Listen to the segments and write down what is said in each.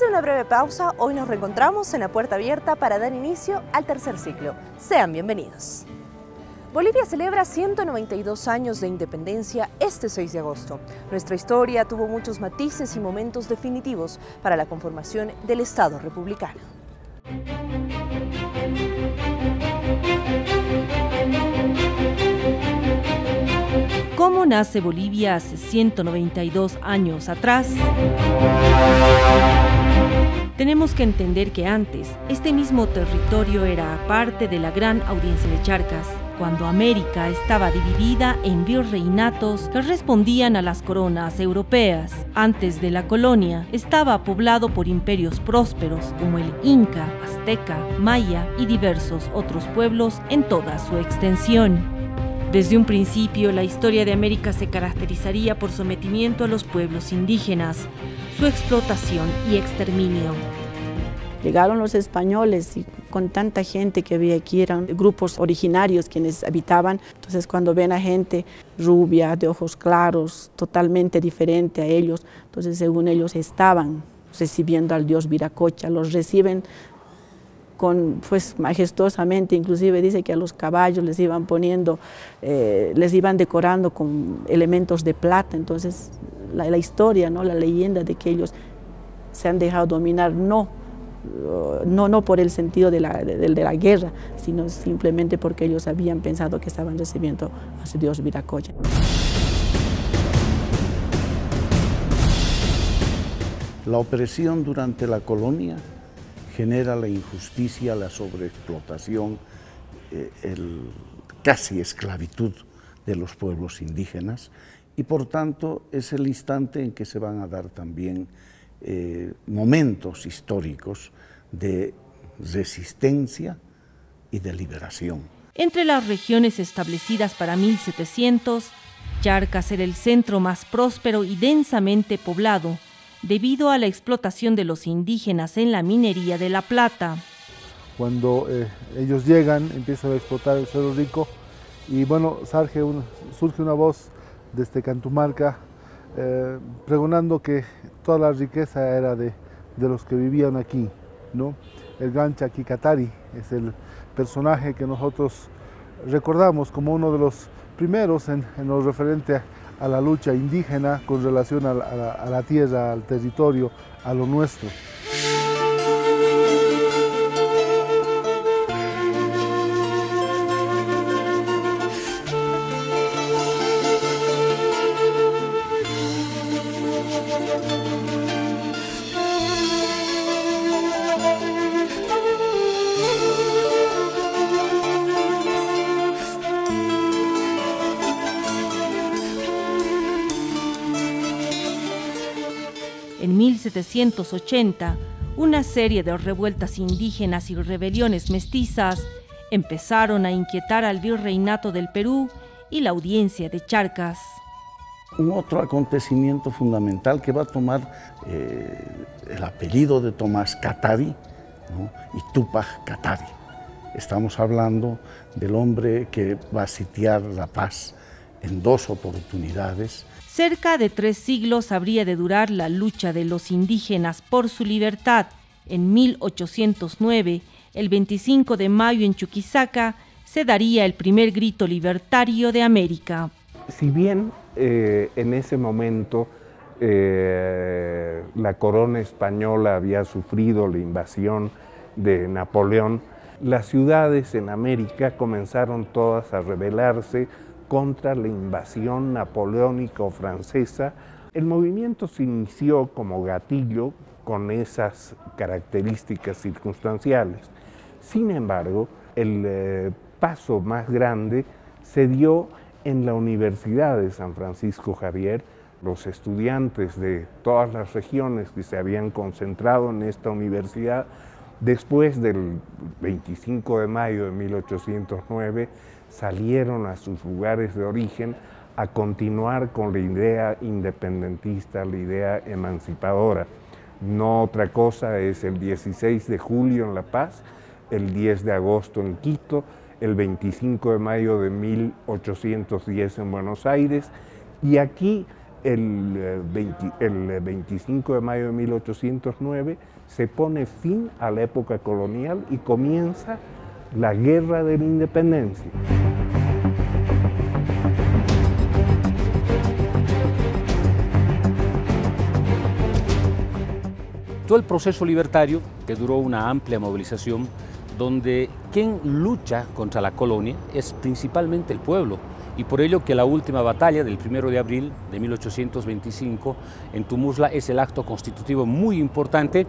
de una breve pausa, hoy nos reencontramos en la puerta abierta para dar inicio al tercer ciclo. Sean bienvenidos. Bolivia celebra 192 años de independencia este 6 de agosto. Nuestra historia tuvo muchos matices y momentos definitivos para la conformación del Estado republicano. ¿Cómo nace Bolivia hace 192 años atrás? Tenemos que entender que antes, este mismo territorio era parte de la gran audiencia de Charcas, cuando América estaba dividida en virreinatos que respondían a las coronas europeas. Antes de la colonia, estaba poblado por imperios prósperos como el Inca, Azteca, Maya y diversos otros pueblos en toda su extensión. Desde un principio, la historia de América se caracterizaría por sometimiento a los pueblos indígenas, su explotación y exterminio. Llegaron los españoles y con tanta gente que había aquí, eran grupos originarios quienes habitaban. Entonces cuando ven a gente rubia, de ojos claros, totalmente diferente a ellos, entonces según ellos estaban recibiendo al dios Viracocha, los reciben majestuosamente, inclusive dice que a los caballos les iban poniendo, les iban decorando con elementos de plata. Entonces la historia, ¿no? La leyenda de que ellos se han dejado dominar no por el sentido de la guerra, sino simplemente porque ellos habían pensado que estaban recibiendo a su dios Viracocha. La opresión durante la colonia genera la injusticia, la sobreexplotación, casi esclavitud de los pueblos indígenas, y por tanto es el instante en que se van a dar también momentos históricos de resistencia y de liberación. Entre las regiones establecidas para 1700, Charcas era el centro más próspero y densamente poblado, debido a la explotación de los indígenas en la minería de la plata. Cuando ellos llegan, empiezan a explotar el Cerro Rico y bueno, surge una voz desde Cantumarca pregonando que toda la riqueza era de los que vivían aquí, ¿no? El gran Chaquicatari es el personaje que nosotros recordamos como uno de los primeros en lo referente a la lucha indígena con relación a la tierra, al territorio, a lo nuestro. En 1780, una serie de revueltas indígenas y rebeliones mestizas empezaron a inquietar al virreinato del Perú y la audiencia de Charcas. Un otro acontecimiento fundamental que va a tomar el apellido de Tomás Katari, ¿no? Y Túpac Katari. Estamos hablando del hombre que va a sitiar La Paz en 2 oportunidades. Cerca de 3 siglos habría de durar la lucha de los indígenas por su libertad. En 1809, el 25 de mayo en Chuquisaca, se daría el primer grito libertario de América. Si bien en ese momento la corona española había sufrido la invasión de Napoleón, las ciudades en América comenzaron todas a rebelarse contra la invasión napoleónico-francesa. El movimiento se inició como gatillo con esas características circunstanciales. Sin embargo, el paso más grande se dio en la Universidad de San Francisco Javier. Los estudiantes de todas las regiones que se habían concentrado en esta universidad después del 25 de mayo de 1809 salieron a sus lugares de origen a continuar con la idea independentista, la idea emancipadora. No otra cosa es el 16 de julio en La Paz, el 10 de agosto en Quito, el 25 de mayo de 1810 en Buenos Aires, y aquí el 25 de mayo de 1809 se pone fin a la época colonial y comienza la Guerra de la Independencia. Todo el proceso libertario, que duró una amplia movilización, donde quien lucha contra la colonia es principalmente el pueblo, y por ello que la última batalla del 1 de abril de 1825 en Tumusla es el acto constitutivo muy importante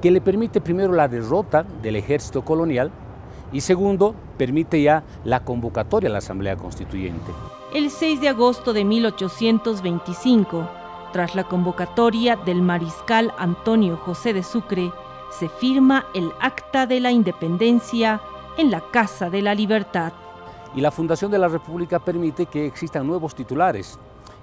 que le permite primero la derrota del ejército colonial y segundo, permite ya la convocatoria a la Asamblea Constituyente. El 6 de agosto de 1825, tras la convocatoria del mariscal Antonio José de Sucre, se firma el Acta de la Independencia en la Casa de la Libertad. Y la fundación de la República permite que existan nuevos titulares,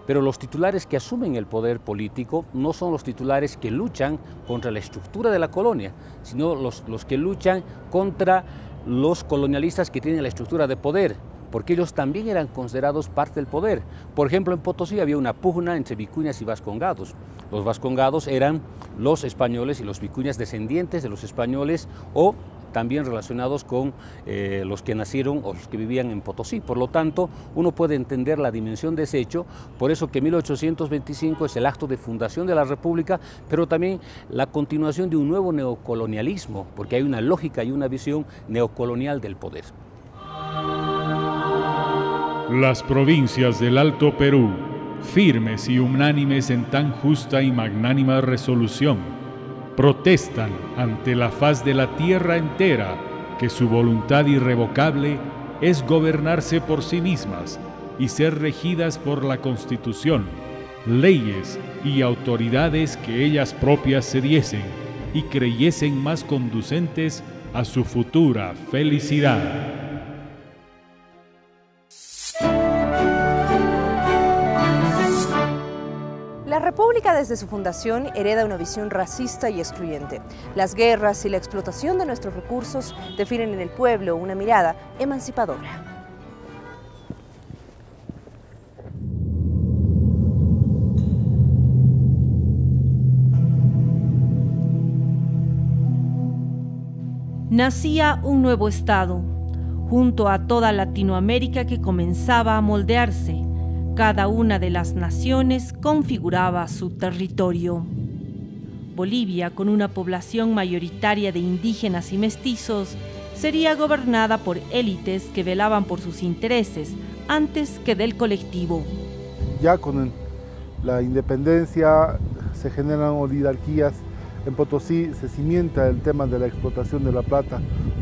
pero los titulares que asumen el poder político no son los titulares que luchan contra la estructura de la colonia, sino los que luchan contra los colonialistas que tienen la estructura de poder, porque ellos también eran considerados parte del poder. Por ejemplo, en Potosí había una pugna entre vicuñas y vascongados. Los vascongados eran los españoles y los vicuñas descendientes de los españoles o también relacionados con los que nacieron o los que vivían en Potosí. Por lo tanto, uno puede entender la dimensión de ese hecho, por eso que 1825 es el acto de fundación de la República, pero también la continuación de un nuevo neocolonialismo, porque hay una lógica y una visión neocolonial del poder. Las provincias del Alto Perú, firmes y unánimes en tan justa y magnánima resolución, protestan ante la faz de la tierra entera que su voluntad irrevocable es gobernarse por sí mismas y ser regidas por la Constitución, leyes y autoridades que ellas propias se diesen y creyesen más conducentes a su futura felicidad. La República desde su fundación hereda una visión racista y excluyente. Las guerras y la explotación de nuestros recursos definen en el pueblo una mirada emancipadora. Nacía un nuevo estado, junto a toda Latinoamérica que comenzaba a moldearse. Cada una de las naciones configuraba su territorio. Bolivia, con una población mayoritaria de indígenas y mestizos, sería gobernada por élites que velaban por sus intereses antes que del colectivo. Ya con la independencia se generan oligarquías. En Potosí se cimienta el tema de la explotación de la plata,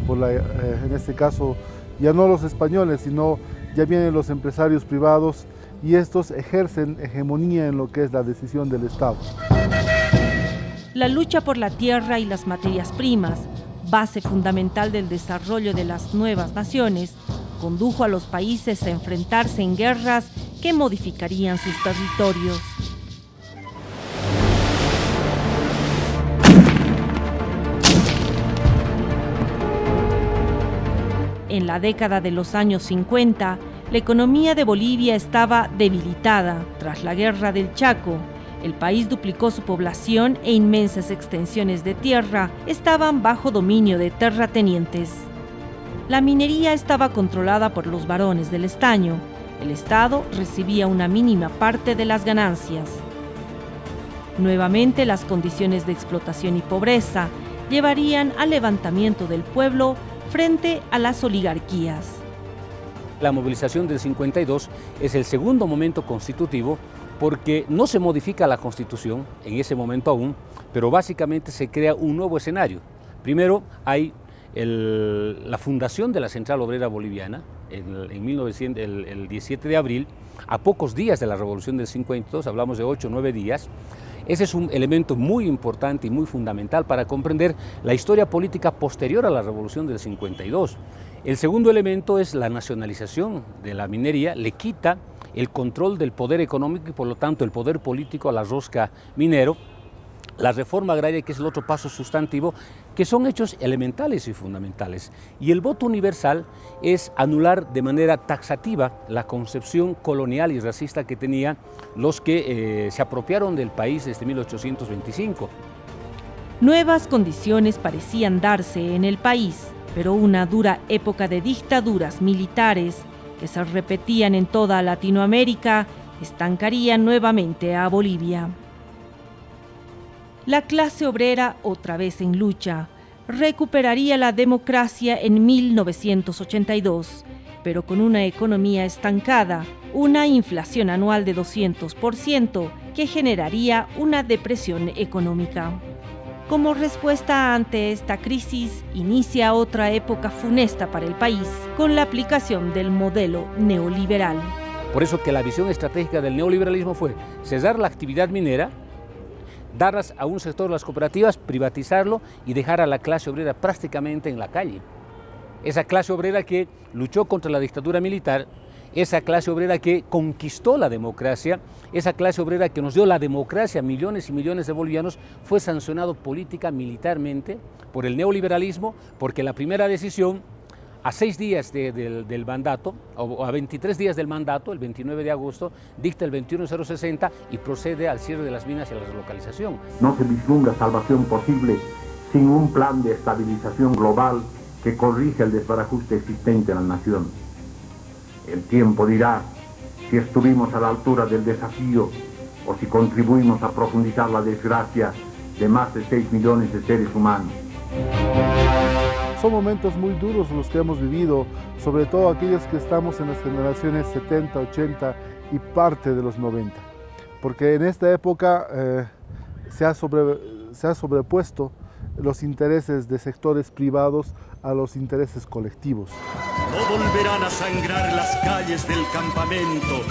en este caso ya no los españoles, sino ya vienen los empresarios privados y estos ejercen hegemonía en lo que es la decisión del Estado. La lucha por la tierra y las materias primas, base fundamental del desarrollo de las nuevas naciones, condujo a los países a enfrentarse en guerras que modificarían sus territorios. En la década de los años 50, la economía de Bolivia estaba debilitada. Tras la Guerra del Chaco, el país duplicó su población e inmensas extensiones de tierra estaban bajo dominio de terratenientes. La minería estaba controlada por los varones del estaño. El Estado recibía una mínima parte de las ganancias. Nuevamente, las condiciones de explotación y pobreza llevarían al levantamiento del pueblo frente a las oligarquías. La movilización del 52 es el segundo momento constitutivo porque no se modifica la Constitución en ese momento aún, pero básicamente se crea un nuevo escenario. Primero hay la fundación de la Central Obrera Boliviana el 17 de abril, a pocos días de la Revolución del 52, hablamos de 8 o 9 días. Ese es un elemento muy importante y muy fundamental para comprender la historia política posterior a la Revolución del 52. El segundo elemento es la nacionalización de la minería, le quita el control del poder económico y por lo tanto el poder político a la rosca minero. La reforma agraria, que es el otro paso sustantivo, que son hechos elementales y fundamentales. Y el voto universal es anular de manera taxativa la concepción colonial y racista que tenían los que se apropiaron del país desde 1825. Nuevas condiciones parecían darse en el país, pero una dura época de dictaduras militares que se repetían en toda Latinoamérica estancarían nuevamente a Bolivia. La clase obrera, otra vez en lucha, recuperaría la democracia en 1982, pero con una economía estancada, una inflación anual de 200% que generaría una depresión económica. Como respuesta ante esta crisis, inicia otra época funesta para el país con la aplicación del modelo neoliberal. Por eso que la visión estratégica del neoliberalismo fue cesar la actividad minera, darlas a un sector de las cooperativas, privatizarlo y dejar a la clase obrera prácticamente en la calle. Esa clase obrera que luchó contra la dictadura militar, esa clase obrera que conquistó la democracia, esa clase obrera que nos dio la democracia a millones y millones de bolivianos, fue sancionado política, militarmente, por el neoliberalismo, porque la primera decisión, a 6 días del mandato, o a 23 días del mandato, el 29 de agosto, dicta el 21060 y procede al cierre de las minas y a la relocalización. No se vislumbra salvación posible sin un plan de estabilización global que corrija el desbarajuste existente en la nación. El tiempo dirá si estuvimos a la altura del desafío o si contribuimos a profundizar la desgracia de más de 6 millones de seres humanos. Son momentos muy duros los que hemos vivido, sobre todo aquellos que estamos en las generaciones 70, 80 y parte de los 90. Porque en esta época se ha sobrepuesto los intereses de sectores privados a los intereses colectivos. No volverán a sangrar las calles del campamento,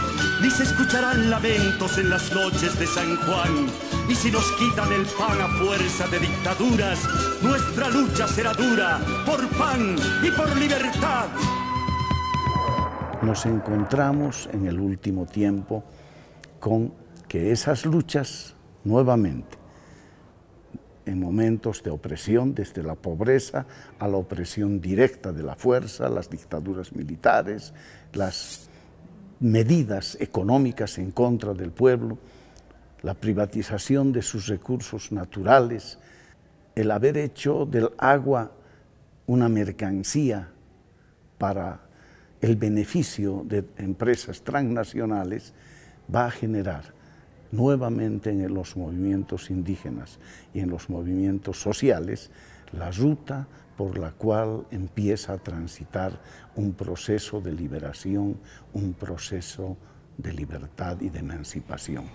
ni se escucharán lamentos en las noches de San Juan. Y si nos quitan el pan a fuerza de dictaduras, nuestra lucha será dura por pan y por libertad. Nos encontramos en el último tiempo con que esas luchas nuevamente, en momentos de opresión, desde la pobreza a la opresión directa de la fuerza, las dictaduras militares, las medidas económicas en contra del pueblo, la privatización de sus recursos naturales, el haber hecho del agua una mercancía para el beneficio de empresas transnacionales, va a generar nuevamente en los movimientos indígenas y en los movimientos sociales la ruta por la cual empieza a transitar un proceso de liberación, un proceso de libertad y de emancipación.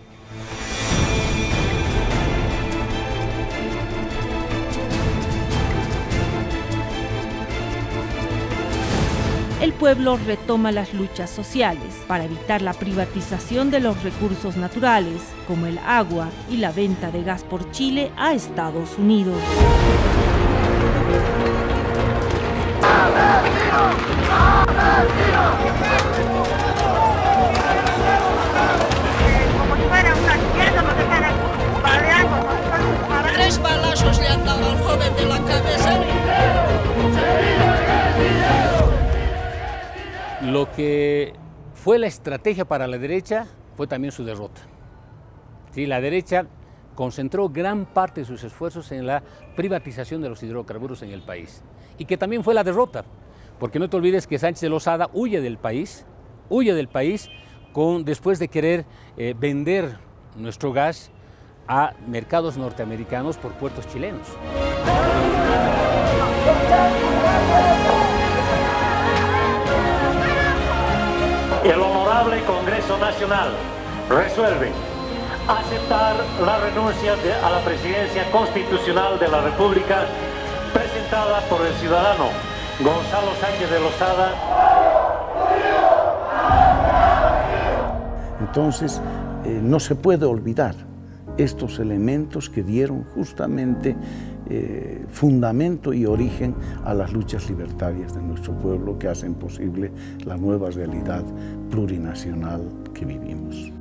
El pueblo retoma las luchas sociales para evitar la privatización de los recursos naturales, como el agua y la venta de gas por Chile a Estados Unidos. Como si fuera una izquierda, nos están baleando. 3 balazos le han dado al joven de la cabeza. Lo que fue la estrategia para la derecha fue también su derrota. Sí, la derecha concentró gran parte de sus esfuerzos en la privatización de los hidrocarburos en el país. Y que también fue la derrota, porque no te olvides que Sánchez de Lozada huye del país después de querer vender nuestro gas a mercados norteamericanos por puertos chilenos. El Honorable Congreso Nacional resuelve aceptar la renuncia a la presidencia constitucional de la República presentada por el ciudadano Gonzalo Sánchez de Lozada. Entonces, no se puede olvidar estos elementos que dieron justamente fundamento y origen a las luchas libertarias de nuestro pueblo, que hacen posible la nueva realidad plurinacional que vivimos.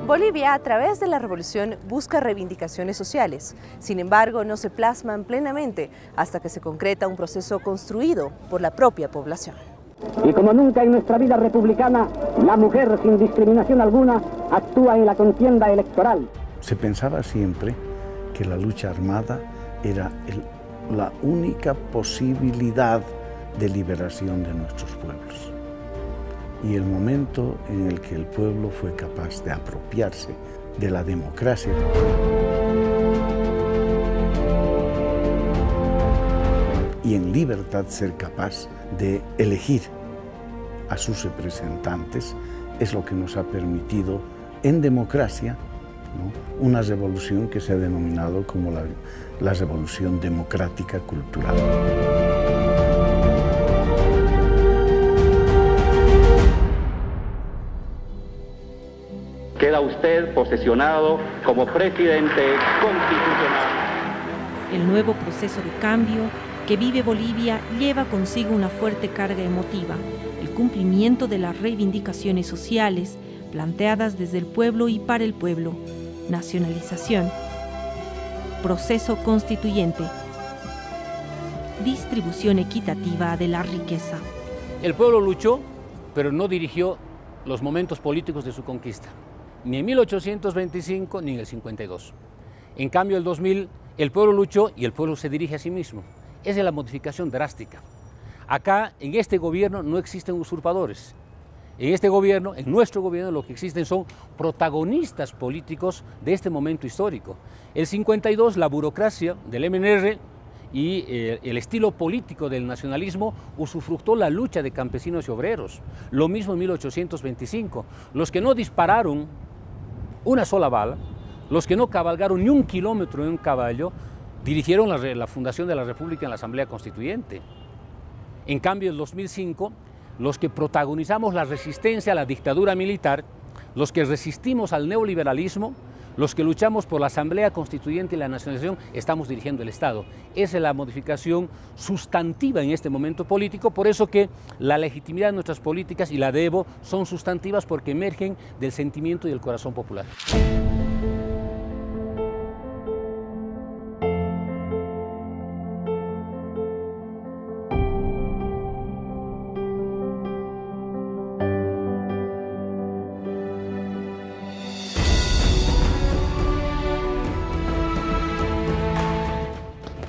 Bolivia, a través de la revolución, busca reivindicaciones sociales. Sin embargo, no se plasman plenamente hasta que se concreta un proceso construido por la propia población. Y como nunca en nuestra vida republicana, la mujer, sin discriminación alguna, actúa en la contienda electoral. Se pensaba siempre que la lucha armada era la única posibilidad de liberación de nuestros pueblos. Y el momento en el que el pueblo fue capaz de apropiarse de la democracia y en libertad ser capaz de elegir a sus representantes, es lo que nos ha permitido en democracia, ¿no?, una revolución que se ha denominado como la revolución democrática cultural. Queda usted posesionado como presidente constitucional. El nuevo proceso de cambio que vive Bolivia lleva consigo una fuerte carga emotiva, el cumplimiento de las reivindicaciones sociales planteadas desde el pueblo y para el pueblo, nacionalización, proceso constituyente, distribución equitativa de la riqueza. El pueblo luchó, pero no dirigió los momentos políticos de su conquista, ni en 1825 ni en el 52. En cambio, el 2000, el pueblo luchó y el pueblo se dirige a sí mismo. Esa es la modificación drástica. Acá, en este gobierno, no existen usurpadores. En este gobierno, en nuestro gobierno, lo que existen son protagonistas políticos de este momento histórico. El 52, la burocracia del MNR y el estilo político del nacionalismo usufructó la lucha de campesinos y obreros. Lo mismo en 1825. Los que no dispararon una sola bala, los que no cabalgaron ni un kilómetro en un caballo, dirigieron la fundación de la República en la Asamblea Constituyente. En cambio, en 2005, los que protagonizamos la resistencia a la dictadura militar, los que resistimos al neoliberalismo, los que luchamos por la Asamblea Constituyente y la nacionalización, estamos dirigiendo el Estado. Esa es la modificación sustantiva en este momento político, por eso que la legitimidad de nuestras políticas y la de Evo son sustantivas porque emergen del sentimiento y del corazón popular.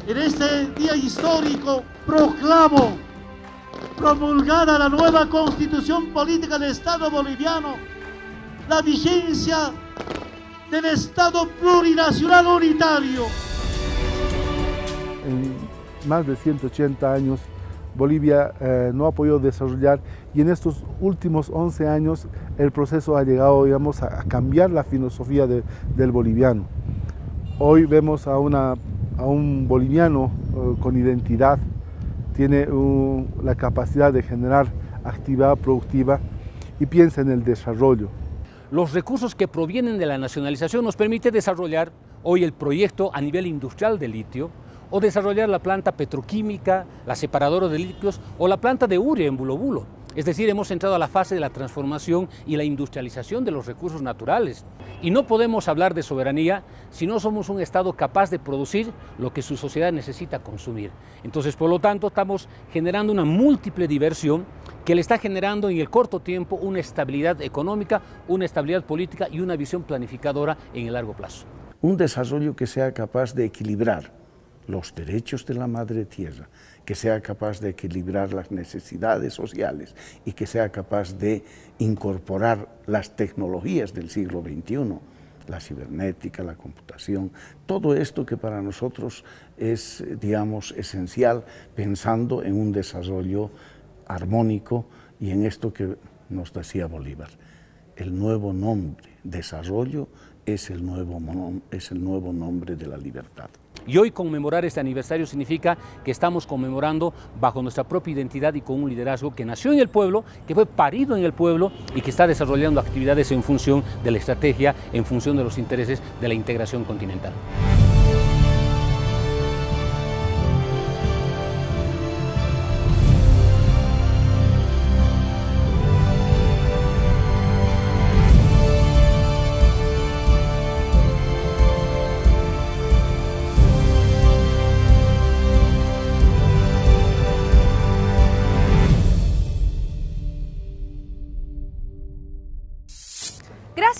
En este día histórico proclamo promulgada la nueva Constitución Política del Estado boliviano, la vigencia del Estado plurinacional unitario. En más de 180 años Bolivia no ha podido desarrollar, y en estos últimos 11 años el proceso ha llegado, digamos, a cambiar la filosofía del boliviano. Hoy vemos a un boliviano con identidad, tiene la capacidad de generar actividad productiva y piensa en el desarrollo. Los recursos que provienen de la nacionalización nos permiten desarrollar hoy el proyecto a nivel industrial de litio, o desarrollar la planta petroquímica, la separadora de líquidos o la planta de urea en Bulo Bulo. Es decir, hemos entrado a la fase de la transformación y la industrialización de los recursos naturales. Y no podemos hablar de soberanía si no somos un Estado capaz de producir lo que su sociedad necesita consumir. Entonces, por lo tanto, estamos generando una múltiple diversión que le está generando en el corto tiempo una estabilidad económica, una estabilidad política y una visión planificadora en el largo plazo. Un desarrollo que sea capaz de equilibrar los derechos de la madre tierra, que sea capaz de equilibrar las necesidades sociales y que sea capaz de incorporar las tecnologías del siglo XXI, la cibernética, la computación, todo esto que para nosotros es, digamos, esencial, pensando en un desarrollo armónico y en esto que nos decía Bolívar. El nuevo nombre, desarrollo, es el nuevo nombre de la libertad. Y hoy conmemorar este aniversario significa que estamos conmemorando bajo nuestra propia identidad y con un liderazgo que nació en el pueblo, que fue parido en el pueblo y que está desarrollando actividades en función de la estrategia, en función de los intereses de la integración continental.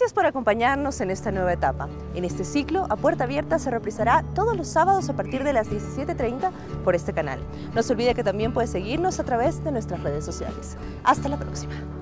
Gracias por acompañarnos en esta nueva etapa. En este ciclo, A Puerta Abierta se reprisará todos los sábados a partir de las 17:30 por este canal. No se olvide que también puede seguirnos a través de nuestras redes sociales. Hasta la próxima.